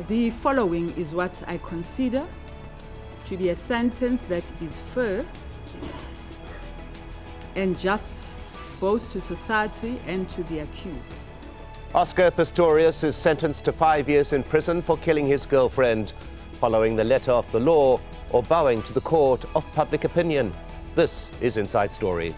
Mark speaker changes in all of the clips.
Speaker 1: The following is what I consider to be a sentence that is fair and just both to society and to the accused.
Speaker 2: Oscar Pistorius is sentenced to 5 years in prison for killing his girlfriend, following the letter of the law or bowing to the court of public opinion. This is Inside Story.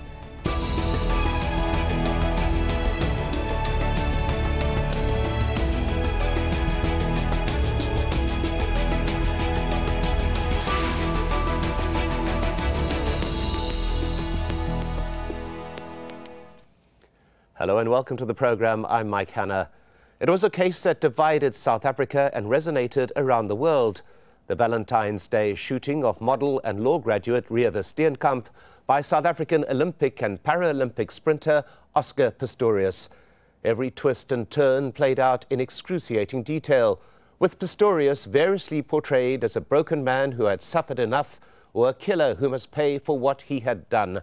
Speaker 2: Hello and welcome to the programme. I'm Mike Hanna. It was a case that divided South Africa and resonated around the world. The Valentine's Day shooting of model and law graduate Reeva Steenkamp by South African Olympic and Paralympic sprinter Oscar Pistorius. Every twist and turn played out in excruciating detail, with Pistorius variously portrayed as a broken man who had suffered enough or a killer who must pay for what he had done.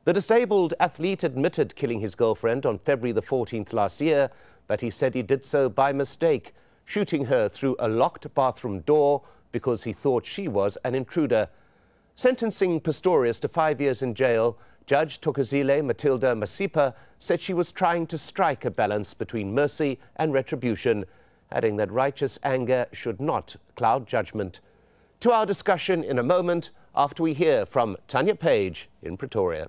Speaker 2: The disabled athlete admitted killing his girlfriend on February the 14th last year, but he said he did so by mistake, shooting her through a locked bathroom door because he thought she was an intruder. Sentencing Pistorius to 5 years in jail, Judge Thokozile Matilda Masipa said she was trying to strike a balance between mercy and retribution, adding that righteous anger should not cloud judgment. To our discussion in a moment after we hear from Tanya Page in Pretoria.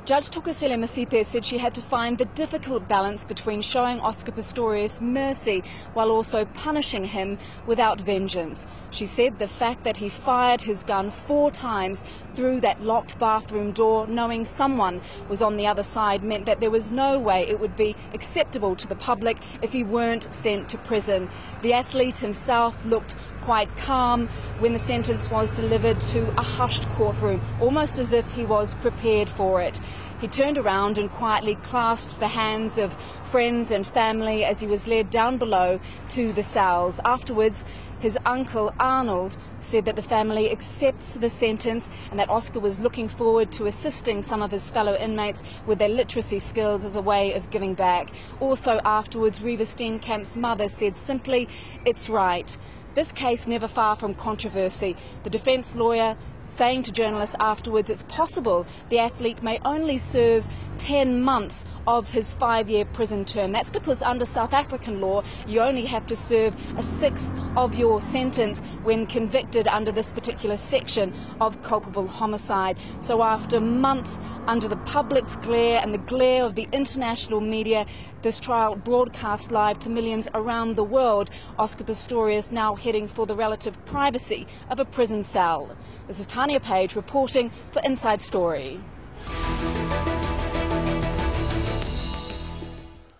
Speaker 3: Judge Thokozile Masipa said she had to find the difficult balance between showing Oscar Pistorius mercy while also punishing him without vengeance. She said the fact that he fired his gun 4 times through that locked bathroom door, knowing someone was on the other side, meant that there was no way it would be acceptable to the public if he weren't sent to prison. The athlete himself looked quite calm when the sentence was delivered to a hushed courtroom, almost as if he was prepared for it. He turned around and quietly clasped the hands of friends and family as he was led down below to the cells. Afterwards, his uncle Arnold said that the family accepts the sentence and that Oscar was looking forward to assisting some of his fellow inmates with their literacy skills as a way of giving back. Also afterwards, Reeva Steenkamp's mother said simply, "It's right." This case never far from controversy. The defence lawyer saying to journalists afterwards it's possible the athlete may only serve 10 months of his 5-year prison term. That's because under South African law you only have to serve a 1/6 of your sentence when convicted under this particular section of culpable homicide. So after months under the public's glare and the glare of the international media, this trial broadcast live to millions around the world, Oscar Pistorius now heading for the relative privacy of a prison cell. This is Tanya Page reporting for Inside Story.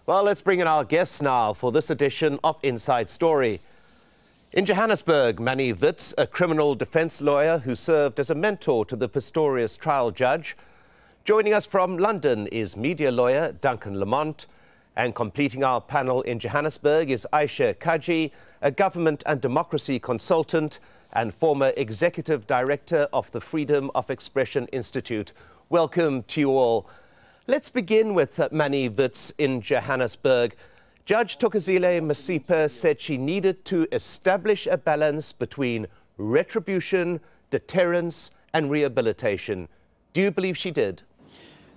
Speaker 2: Well, let's bring in our guests now for this edition of Inside Story. In Johannesburg, Mannie Witz, a criminal defence lawyer who served as a mentor to the Pistorius trial judge. Joining us from London is media lawyer Duncan Lamont. And completing our panel in Johannesburg is Ayesha Kajee, a government and democracy consultant and former executive director of the Freedom of Expression Institute. Welcome to you all. Let's begin with Mannie Witz in Johannesburg. Judge Thokozile Masipa said she needed to establish a balance between retribution, deterrence and rehabilitation. Do you believe she did?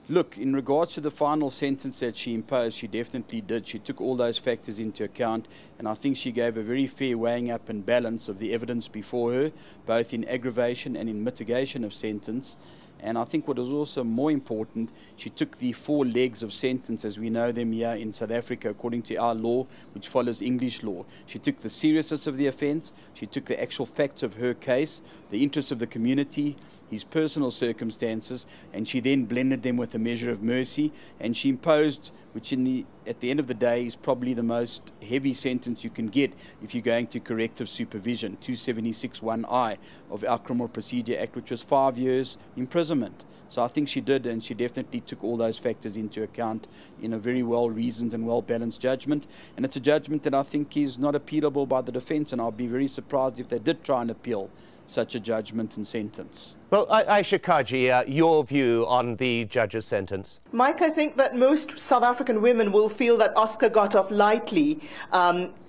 Speaker 4: Look, in regards to the final sentence that she imposed, she definitely did. She took all those factors into account, and I think she gave a very fair weighing up and balance of the evidence before her, both in aggravation and in mitigation of sentence. And I think what is also more important, she took the 4 legs of sentence as we know them here in South Africa according to our law, which follows English law. She took the seriousness of the offence, she took the actual facts of her case, the interests of the community, his personal circumstances, and she then blended them with a measure of mercy, and she imposed, which at the end of the day is probably the most heavy sentence you can get if you're going to corrective supervision, 276(1)(I) of our Criminal Procedure Act, which was 5 years imprisonment. So I think she did, and she definitely took all those factors into account in a very well-reasoned and well-balanced judgment. And it's a judgment that I think is not appealable by the defence, and I'll be very surprised if they did try and appeal such a judgment and sentence.
Speaker 2: Well, Ayesha Kajee, your view on the judge's sentence?
Speaker 5: Mike, I think that most South African women will feel that Oscar got off lightly,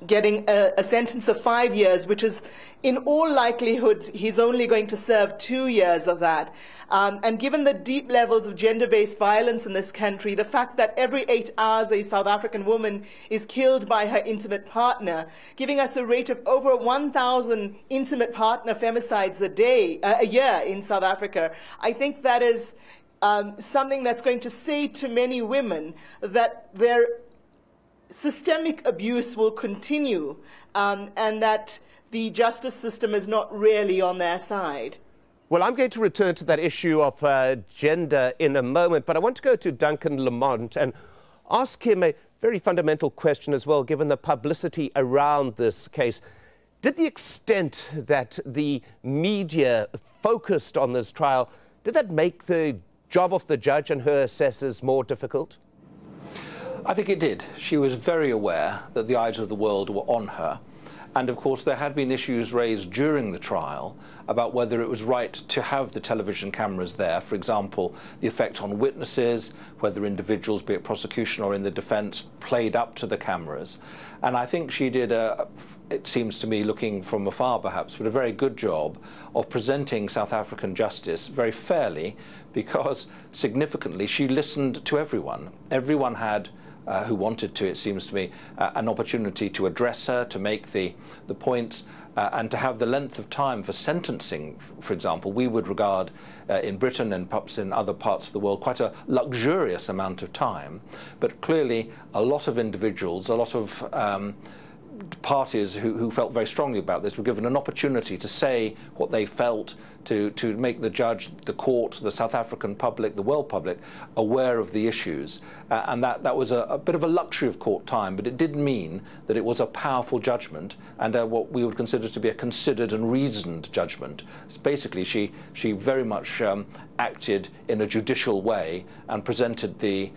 Speaker 5: getting a sentence of 5 years, which is in all likelihood he's only going to serve 2 years of that. And given the deep levels of gender-based violence in this country, the fact that every 8 hours a South African woman is killed by her intimate partner, giving us a rate of over 1,000 intimate partner femicides a year in South Africa, I think that is something that's going to say to many women that their systemic abuse will continue, and that the justice system is not really on their side.
Speaker 2: Well, I'm going to return to that issue of gender in a moment, but I want to go to Duncan Lamont and ask him a very fundamental question as well, given the publicity around this case. Did the extent that the media focused on this trial, did that make the job of the judge and her assessors more difficult?
Speaker 6: I think it did. She was very aware that the eyes of the world were on her. And of course, there had been issues raised during the trial about whether it was right to have the television cameras there. For example, the effect on witnesses, whether individuals, be it prosecution or in the defence, played up to the cameras. And I think she did, it seems to me, looking from afar perhaps, but a very good job of presenting South African justice very fairly, because significantly she listened to everyone. Everyone had who wanted to, it seems to me, an opportunity to address her, to make the points, and to have the length of time for sentencing, for example. We would regard in Britain and perhaps in other parts of the world quite a luxurious amount of time, but clearly a lot of individuals, a lot of parties who felt very strongly about this were given an opportunity to say what they felt, to make the judge, the court, the South African public, the world public aware of the issues. And that was a bit of a luxury of court time, but it did mean that it was a powerful judgment and what we would consider to be a considered and reasoned judgment. So basically, she very much acted in a judicial way and presented the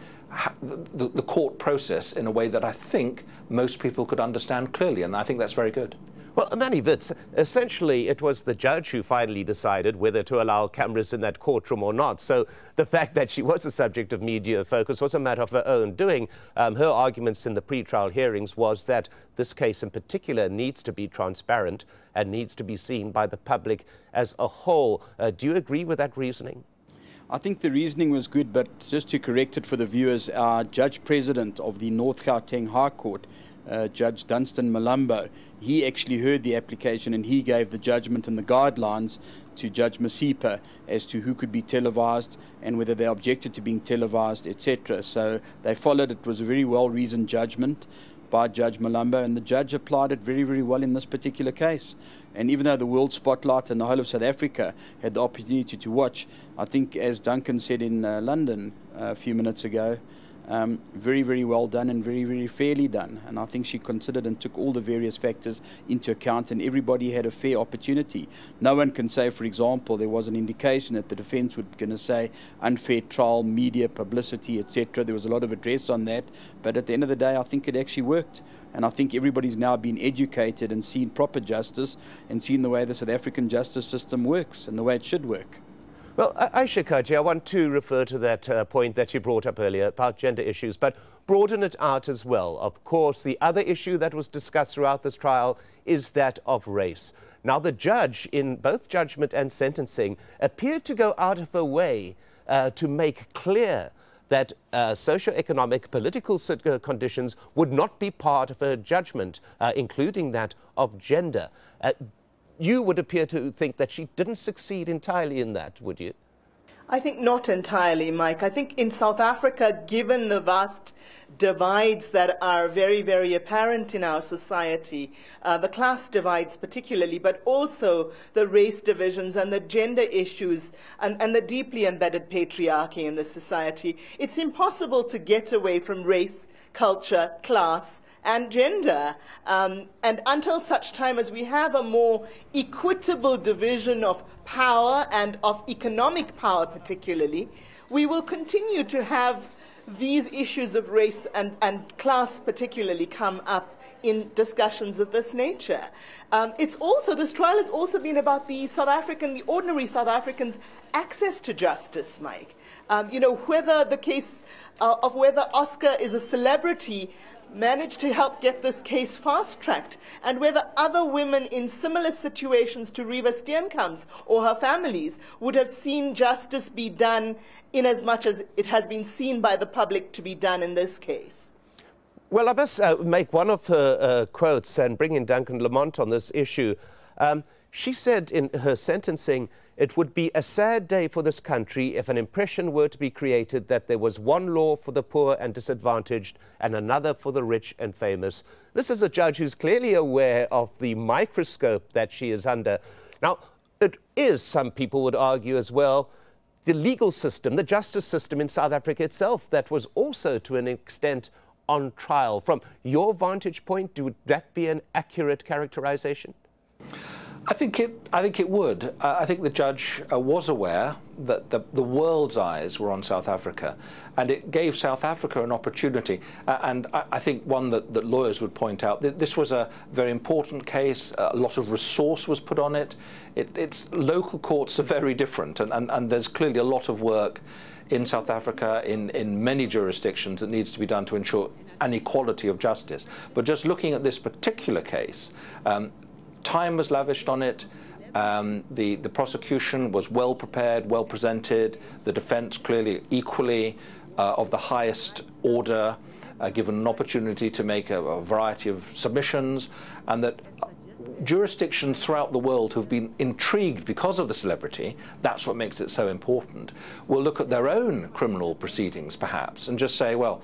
Speaker 6: court process in a way that I think most people could understand clearly, and I think that's very good.
Speaker 2: Well, Mannie Witz, essentially it was the judge who finally decided whether to allow cameras in that courtroom or not. So the fact that she was a subject of media focus was a matter of her own doing. Her arguments in the pre-trial hearings was that this case in particular needs to be transparent and needs to be seen by the public as a whole. Do you agree with that reasoning?
Speaker 4: I think the reasoning was good, but just to correct it for the viewers, our Judge President of the North Gauteng High Court, Judge Duncan Lamont, he actually heard the application and he gave the judgment and the guidelines to Judge Masipa as to who could be televised and whether they objected to being televised, etc. So they followed. It was a very well-reasoned judgment by Judge Lamont, and the judge applied it very, very well in this particular case. And even though the world spotlight and the whole of South Africa had the opportunity to watch, I think, as Duncan said in London a few minutes ago, very, very well done and very, very fairly done. And I think she considered and took all the various factors into account, and everybody had a fair opportunity. No one can say, for example, there was an indication that the defence was going to say unfair trial, media, publicity, etc. There was a lot of address on that, but at the end of the day, I think it actually worked. And I think everybody's now been educated and seen proper justice and seen the way the South African justice system works and the way it should work.
Speaker 2: Well, Ayesha Kajee, I want to refer to that point that you brought up earlier about gender issues, but broaden it out as well. Of course, the other issue that was discussed throughout this trial is that of race. Now, the judge, in both judgment and sentencing, appeared to go out of her way to make clear that socioeconomic political conditions would not be part of her judgment, including that of gender. You would appear to think that she didn't succeed entirely in that, would you?
Speaker 5: I think not entirely, Mike. I think in South Africa, given the vast divides that are very, very apparent in our society, the class divides particularly, but also the race divisions and the gender issues and the deeply embedded patriarchy in the society, it's impossible to get away from race, culture, class, and gender. And until such time as we have a more equitable division of power and of economic power particularly, we will continue to have these issues of race and class particularly come up in discussions of this nature. This trial has also been about the ordinary South Africans' access to justice, Mike. Whether the case of whether Oscar is a celebrity managed to help get this case fast-tracked, and whether other women in similar situations to Reeva Steenkamp's or her families would have seen justice be done in as much as it has been seen by the public to be done in this case.
Speaker 2: Well, I must make one of her quotes and bring in Duncan Lamont on this issue. She said in her sentencing, "It would be a sad day for this country if an impression were to be created that there was one law for the poor and disadvantaged and another for the rich and famous." This is a judge who's clearly aware of the microscope that she is under. Now, it is, some people would argue as well, the legal system, the justice system in South Africa itself that was also to an extent on trial. From your vantage point, would that be an accurate characterization?
Speaker 6: I think it would. I think the judge was aware that the world's eyes were on South Africa, and it gave South Africa an opportunity. And I think one that lawyers would point out, that this was a very important case. A lot of resource was put on it. Its local courts are very different, and there's clearly a lot of work in South Africa, in many jurisdictions, that needs to be done to ensure an equality of justice. But just looking at this particular case, time was lavished on it. The prosecution was well prepared, well presented. The defence clearly equally of the highest order, given an opportunity to make a variety of submissions, and that jurisdictions throughout the world who've been intrigued because of the celebrity, that's what makes it so important, will look at their own criminal proceedings perhaps and just say, well,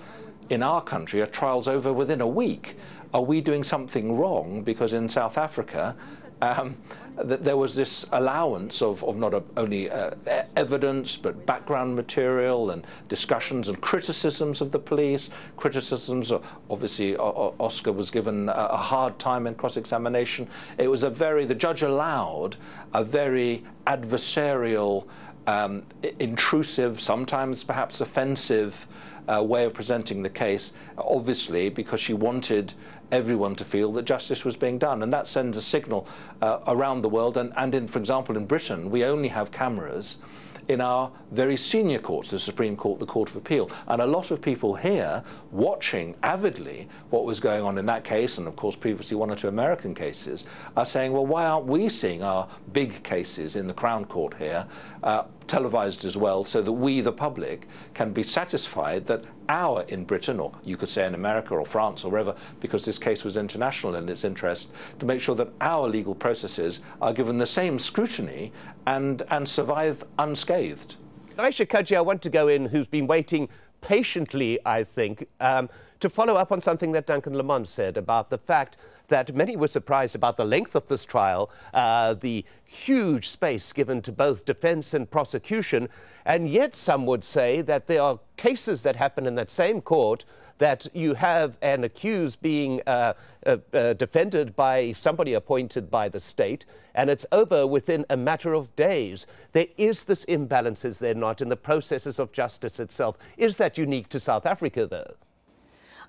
Speaker 6: in our country, a trial's over within a week. Are we doing something wrong? Because in South Africa, there was this allowance of not only evidence, but background material and discussions and criticisms of the police, criticisms of, obviously, Oscar was given a hard time in cross-examination. It was the judge allowed a very adversarial, intrusive, sometimes perhaps offensive way of presenting the case, obviously because she wanted everyone to feel that justice was being done. And that sends a signal around the world. And for example, in Britain, we only have cameras in our very senior courts, the Supreme Court, the Court of Appeal. And a lot of people here watching avidly what was going on in that case, and of course previously one or two American cases, are saying, well, why aren't we seeing our big cases in the Crown Court here televised as well, so that we, the public, can be satisfied that in Britain, or you could say in America or France or wherever, because this case was international in its interest, to make sure that our legal processes are given the same scrutiny and survive unscathed.
Speaker 2: Ayesha Kajee, I want to go in, who's been waiting patiently, I think, to follow up on something that Duncan Lamont said about the fact that many were surprised about the length of this trial, the huge space given to both defense and prosecution, and yet some would say that there are cases that happen in that same court that you have an accused being defended by somebody appointed by the state, and it's over within a matter of days. There is this imbalance, is there not, in the processes of justice itself? Is that unique to South Africa, though?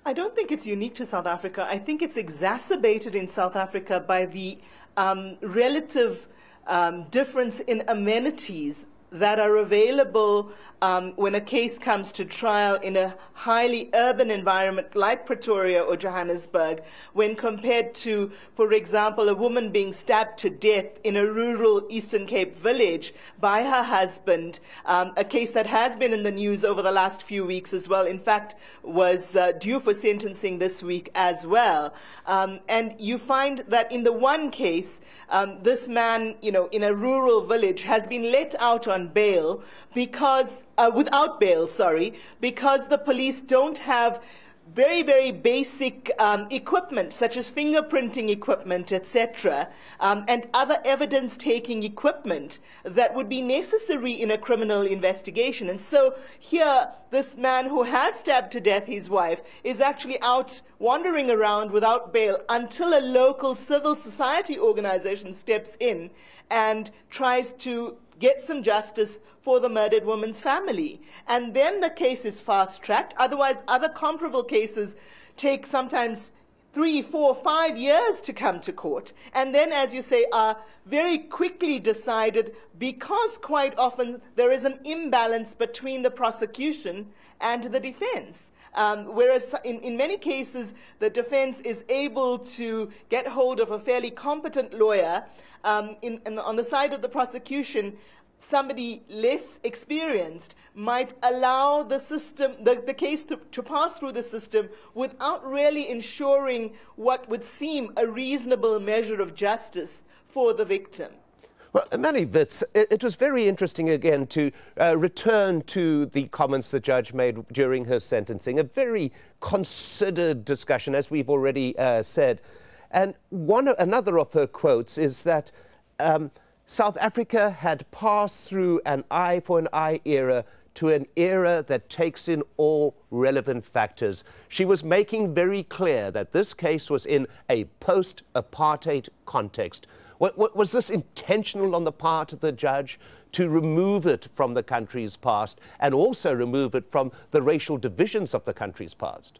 Speaker 5: I don't think it's unique to South Africa. I think it's exacerbated in South Africa by the relative difference in amenities that are available when a case comes to trial in a highly urban environment like Pretoria or Johannesburg, when compared to, for example, a woman being stabbed to death in a rural Eastern Cape village by her husband, a case that has been in the news over the last few weeks as well, in fact, was due for sentencing this week as well. And you find that in the one case, this man, in a rural village has been let out on bail because without bail, because the police don't have very, very basic equipment, such as fingerprinting equipment, etc., and other evidence-taking equipment that would be necessary in a criminal investigation. And so here, this man who has stabbed to death his wife is actually out wandering around without bail until a local civil society organization steps in and tries to get some justice for the murdered woman's family. And then the case is fast-tracked. Otherwise, other comparable cases take sometimes 3, 4, 5 years to come to court. And then, as you say, are very quickly decided because quite often there is an imbalance between the prosecution and the defense. Whereas in many cases, the defense is able to get hold of a fairly competent lawyer. On the side of the prosecution, somebody less experienced might allow the system, the case to pass through the system without really ensuring what would seem a reasonable measure of justice for the victim.
Speaker 2: Well, Mannie Witz, it was very interesting again to return to the comments the judge made during her sentencing, a very considered discussion, as we've already said. And another of her quotes is that South Africa had passed through an eye for an eye era to an era that takes in all relevant factors. She was making very clear that this case was in a post-apartheid context. Was this intentional on the part of the judge to remove it from the country's past and also remove it from the racial divisions of the country's past?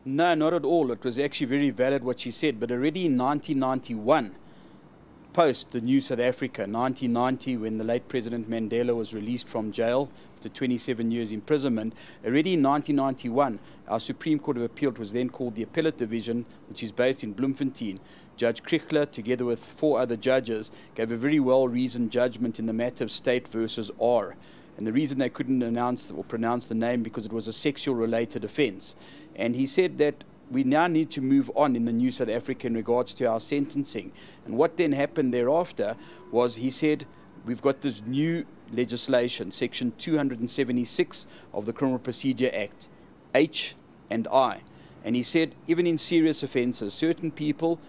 Speaker 4: No, not at all. It was actually very valid what she said, but already in 1991, post the new South Africa, 1990, when the late President Mandela was released from jail after 27 years imprisonment, already in 1991, our Supreme Court of Appeal, was then called the Appellate Division, which is based in Bloemfontein. Judge Krichler, together with 4 other judges, gave a very well-reasoned judgment in the matter of State versus R. And the reason they couldn't announce or pronounce the name because it was a sexual-related offence. And he said that we now need to move on in the new South Africa in regards to our sentencing. And what then happened thereafter was he said, we've got this new legislation, Section 276 of the Criminal Procedure Act, H and I. And he said, even in serious offences, certain people,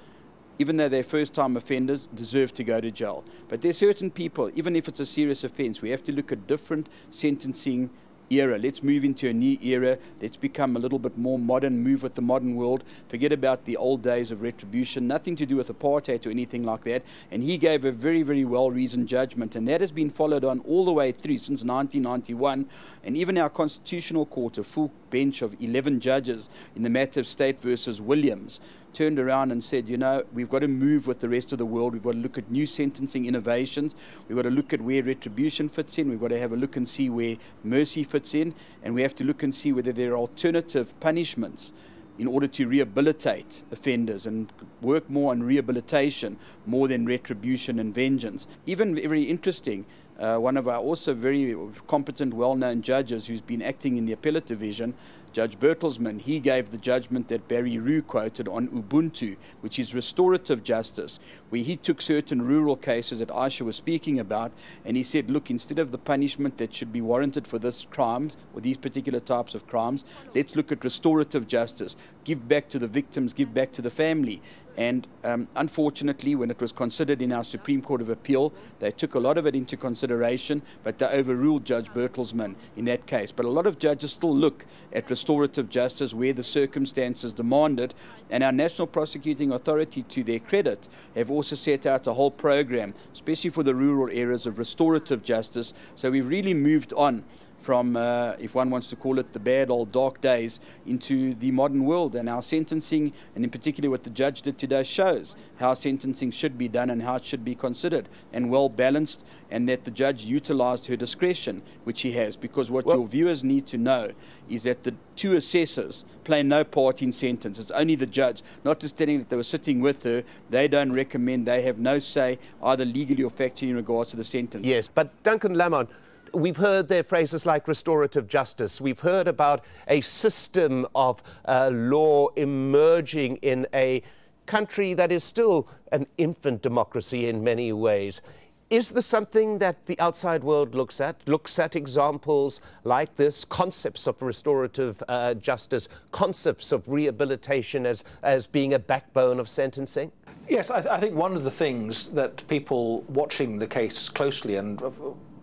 Speaker 4: even though they're first-time offenders, deserve to go to jail. But there's certain people, even if it's a serious offence, we have to look at different sentencing era. Let's move into a new era. Let's become a little bit more modern, move with the modern world, forget about the old days of retribution, nothing to do with apartheid or anything like that. And he gave a very, very well-reasoned judgment, and that has been followed on all the way through since 1991. And even our Constitutional Court, a full bench of 11 judges in the matter of State versus Williams, turned around and said, you know, we've got to move with the rest of the world. We've got to look at new sentencing innovations. We've got to look at where retribution fits in. We've got to have a look and see where mercy fits in. And we have to look and see whether there are alternative punishments in order to rehabilitate offenders and work more on rehabilitation more than retribution and vengeance. Even very interesting, one of our also very competent, well-known judges who's been acting in the appellate division, Judge Bertelsmann, he gave the judgment that Barry Rue quoted on Ubuntu, which is restorative justice, where he took certain rural cases that Ayesha was speaking about, and he said, look, instead of the punishment that should be warranted for this crimes, or these particular types of crimes, let's look at restorative justice, give back to the victims, give back to the family. And unfortunately, when it was considered in our Supreme Court of Appeal, they took a lot of it into consideration, but they overruled Judge Bertelsmann in that case. But a lot of judges still look at restorative justice where the circumstances demand it. And our National Prosecuting Authority, to their credit, have also set out a whole program, especially for the rural areas, of restorative justice. So we've really moved on from, if one wants to call it, the bad old dark days into the modern world. And our sentencing, and in particular what the judge did today, shows how sentencing should be done and how it should be considered and well balanced, and that the judge utilized her discretion, which he has, because what your viewers need to know is that the 2 assessors play no part in sentence. It's only the judge, notwithstanding that they were sitting with her. They don't recommend, they have no say either legally or factually in regards to the sentence.
Speaker 2: Yes, but Duncan Lamont, we've heard their phrases like restorative justice. We've heard about a system of law emerging in a country that is still an infant democracy in many ways. Is this something that the outside world looks at examples like this, concepts of restorative justice, concepts of rehabilitation as being a backbone of sentencing?
Speaker 6: Yes, I think one of the things that people watching the case closely, and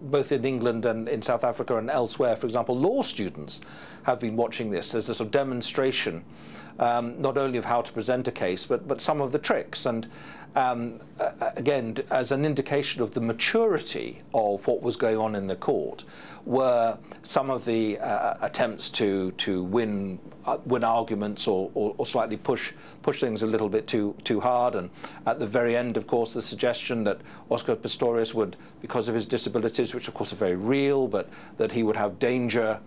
Speaker 6: both in England and in South Africa and elsewhere, for example, law students have been watching this as a sort of demonstration, not only of how to present a case, but some of the tricks. And again, as an indication of the maturity of what was going on in the court, were some of the attempts to win arguments or slightly push things a little bit too hard. And at the very end, of course, the suggestion that Oscar Pistorius would, because of his disabilities, which of course are very real, but that he would have danger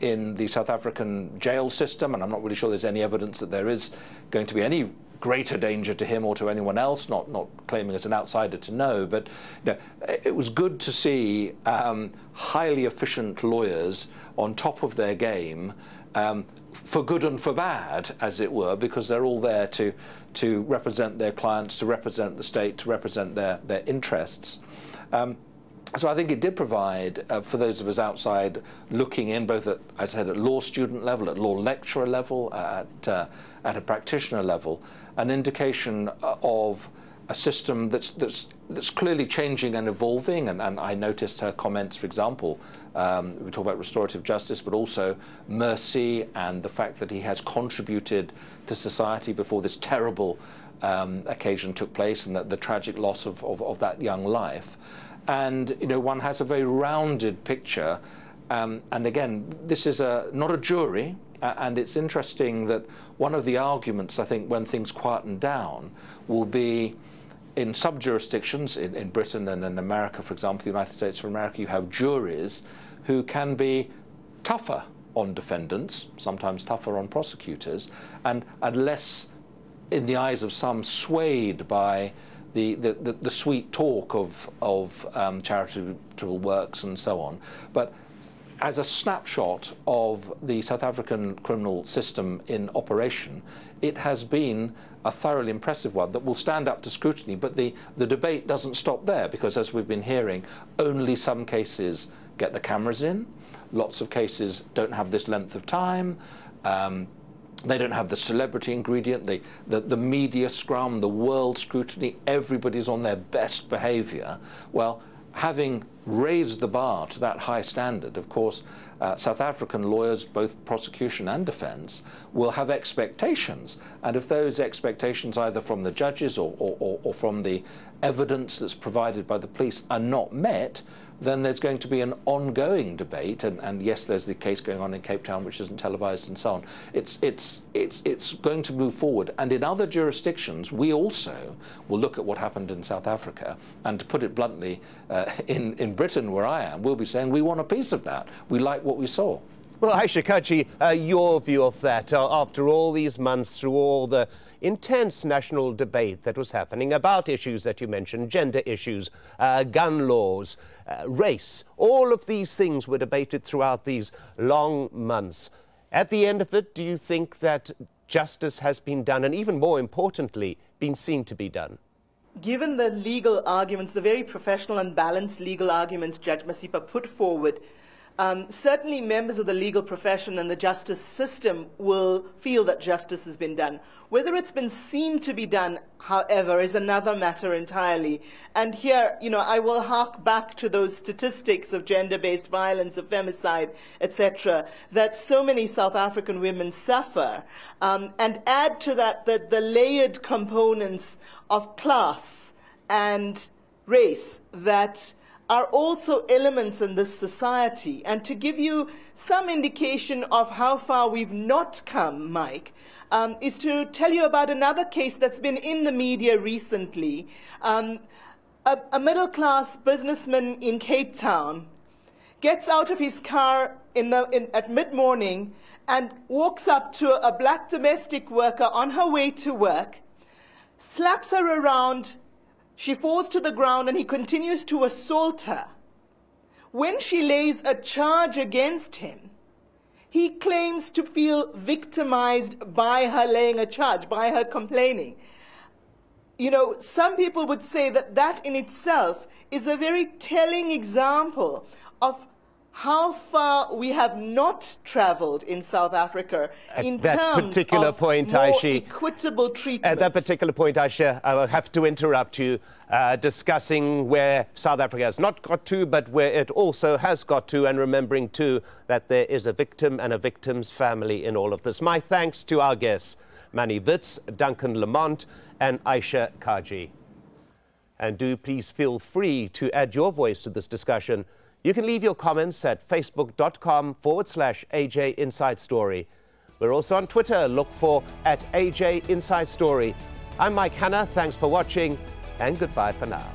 Speaker 6: in the South African jail system, and I'm not really sure there's any evidence that there is going to be any greater danger to him or to anyone else, not claiming as an outsider to know, but you know, it was good to see highly efficient lawyers on top of their game, for good and for bad, as it were, because they're all there to represent their clients, to represent the state, to represent their interests. So I think it did provide, for those of us outside looking in, both at, as I said, at law student level, at law lecturer level, at a practitioner level, an indication of a system that's clearly changing and evolving. And I noticed her comments, for example, we talk about restorative justice, but also mercy and the fact that he has contributed to society before this terrible occasion took place, and that the tragic loss of that young life. And you know, one has a very rounded picture. And again, this is not a jury. And it's interesting that one of the arguments, I think, when things quieten down, will be in some jurisdictions, in Britain and in America, for example, the United States of America, you have juries who can be tougher on defendants, sometimes tougher on prosecutors, and less, in the eyes of some, swayed by the sweet talk of charitable works and so on. But as a snapshot of the South African criminal system in operation, it has been a thoroughly impressive one that will stand up to scrutiny. But the debate doesn't stop there, because as we've been hearing, only some cases get the cameras in. Lots of cases don't have this length of time. They don't have the celebrity ingredient, the media scrum, the world scrutiny. Everybody's on their best behavior. Well, having raised the bar to that high standard, of course, South African lawyers, both prosecution and defence, will have expectations. And if those expectations, either from the judges or from the evidence that's provided by the police, are not met, then there's going to be an ongoing debate. And yes, there's the case going on in Cape Town, which isn't televised and so on. It's going to move forward. And in other jurisdictions, we also will look at what happened in South Africa. And to put it bluntly, in Britain, where I am, we'll be saying we want a piece of that. We like what we saw.
Speaker 2: Well, Ayesha Kajee, your view of that, after all these months, through all the intense national debate that was happening about issues that you mentioned, gender issues, gun laws, race, all of these things were debated throughout these long months. At the end of it, do you think that justice has been done, and even more importantly, been seen to be done?
Speaker 5: Given the legal arguments, the very professional and balanced legal arguments Judge Masipa put forward, certainly members of the legal profession and the justice system will feel that justice has been done. Whether it's been seen to be done, however, is another matter entirely. And here, you know, I will hark back to those statistics of gender-based violence, of femicide, etc., that so many South African women suffer, and add to that the layered components of class and race that are also elements in this society. And to give you some indication of how far we've not come, Mike, is to tell you about another case that's been in the media recently. A middle-class businessman in Cape Town gets out of his car at mid-morning and walks up to a black domestic worker on her way to work, slaps her around. She falls to the ground and he continues to assault her. When she lays a charge against him, he claims to feel victimized by her laying a charge, by her complaining. You know, some people would say that that in itself is a very telling example of how far we have not traveled in South Africa in terms of more equitable treatment.
Speaker 2: At that particular point, Ayesha, I will have to interrupt you, discussing where South Africa has not got to, but where it also has got to, and remembering too that there is a victim and a victim's family in all of this. My thanks to our guests, Mannie Witz, Duncan Lamont and Ayesha Kajee. And do please feel free to add your voice to this discussion. You can leave your comments at facebook.com/AJ Inside Story. We're also on Twitter. Look for @AJ Inside Story. I'm Mike Hanna. Thanks for watching, and goodbye for now.